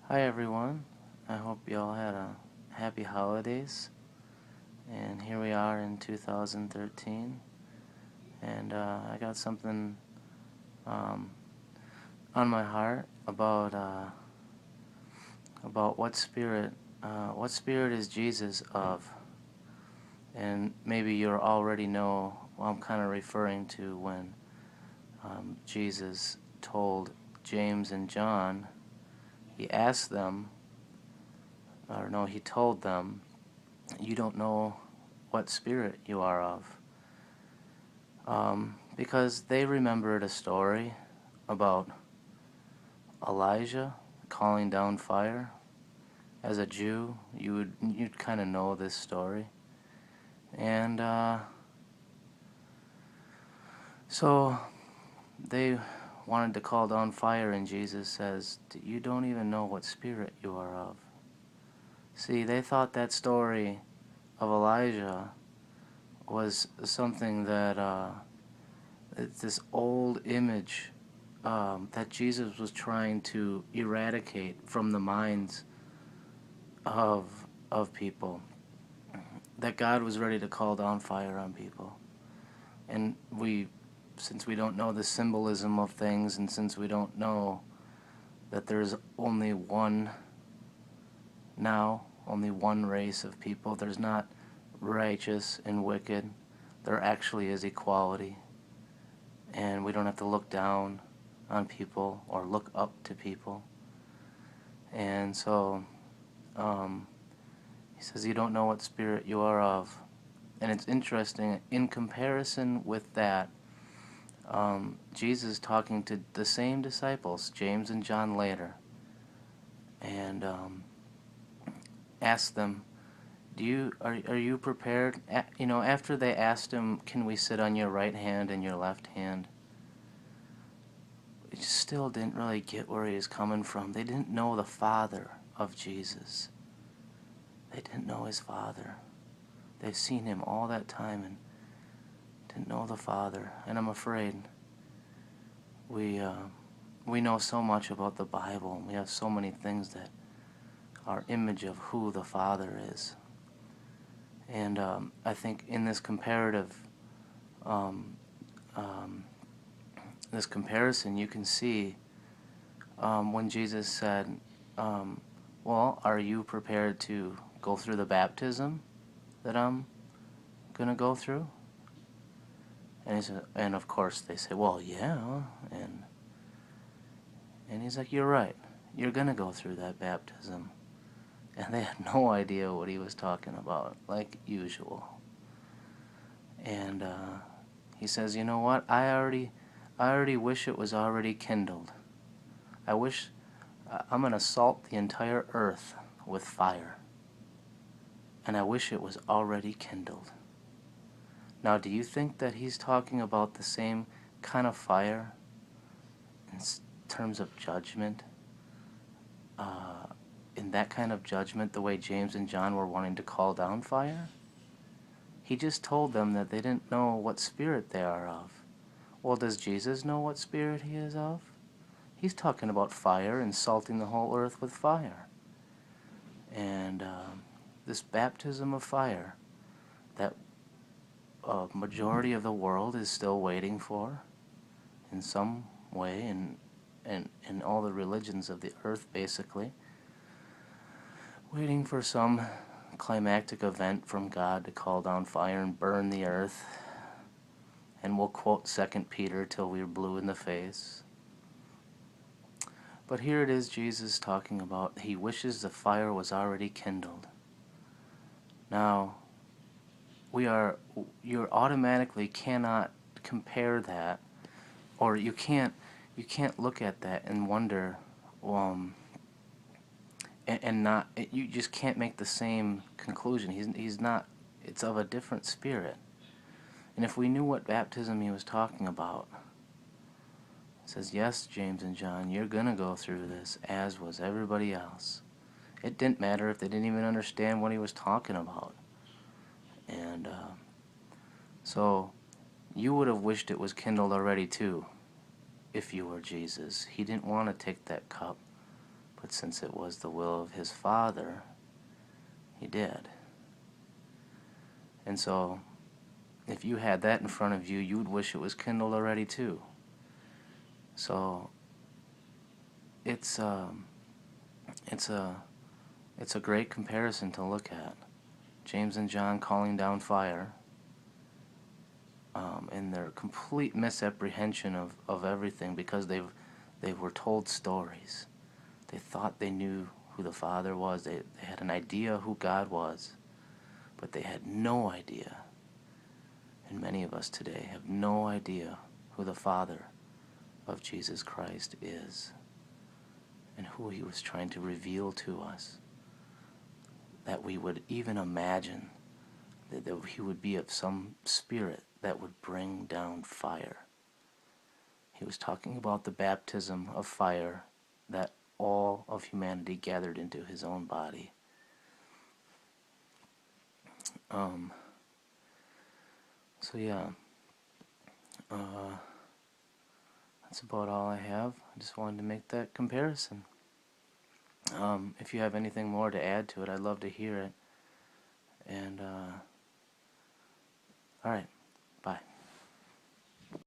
Hi everyone. I hope you all had a happy holidays. And here we are in 2013, and I got something um, on my heart about what spirit is Jesus of, and maybe you already know what I'm kind of referring to when Jesus told James and John. He asked them, or no, he told them, "You don't know what spirit you are of." Because they remembered a story about Elijah calling down fire. As a Jew, you'd kind of know this story, and so they wanted to call down fire, and Jesus says, "You don't even know what spirit you are of." See, they thought that story of Elijah was something that it's this old image that Jesus was trying to eradicate from the minds of people. That God was ready to call down fire on people, and since we don't know the symbolism of things, and since we don't know that there's only one race of people, there's not righteous and wicked. There actually is equality, and we don't have to look down on people or look up to people. And so he says, "You don't know what spirit you are of." And it's interesting, in comparison with that, Jesus talking to the same disciples, James and John, later, and asked them, are you prepared? After they asked him, "Can we sit on your right hand and your left hand?" They still didn't really get where he was coming from. They didn't know the Father of Jesus. They didn't know his Father. They've seen him all that time and didn't know the Father. And I'm afraid we know so much about the Bible, and we have so many things that are image of who the Father is. And I think in this this comparison, you can see when Jesus said, "Well, are you prepared to go through the baptism that I'm gonna go through?" And he said, and of course they say, "Well, yeah," and he's like, "You're right. You're gonna go through that baptism." And they had no idea what he was talking about, like usual. And he says, "You know what? I already wish it was already kindled. I wish I'm gonna salt the entire earth with fire, and I wish it was already kindled." Now, do you think that he's talking about the same kind of fire in terms of judgment? In that kind of judgment, the way James and John were wanting to call down fire? He just told them that they didn't know what spirit they are of. Well, does Jesus know what spirit he is of? He's talking about fire and salting the whole earth with fire. And this baptism of fire that a majority of the world is still waiting for in some way, in all the religions of the earth, basically, waiting for some climactic event from God to call down fire and burn the earth. And we'll quote 2 Peter till we're blue in the face. But here it is, Jesus talking about he wishes the fire was already kindled. Now, you automatically cannot compare that, or you can't look at that and wonder, and not, you just can't make the same conclusion. He's not. It's of a different spirit. And if we knew what baptism he was talking about, it says, "Yes, James and John, you're gonna go through this, as was everybody else." It didn't matter if they didn't even understand what he was talking about. And so you would have wished it was kindled already too, if you were Jesus. He didn't want to take that cup But since it was the will of his Father, he did. And so, if you had that in front of you, you would wish it was kindled already too. So, it's a great comparison to look at. James and John calling down fire, in their complete misapprehension of everything, because they were told stories. They thought they knew who the Father was. They had an idea who God was, but they had no idea. And many of us today have no idea who the Father of Jesus Christ is and who he was trying to reveal to us, that we would even imagine that he would be of some spirit that would bring down fire. He was talking about the baptism of fire that all of humanity gathered into his own body. So yeah, that's about all I have. I just wanted to make that comparison. If you have anything more to add to it, I'd love to hear it. And, alright, bye.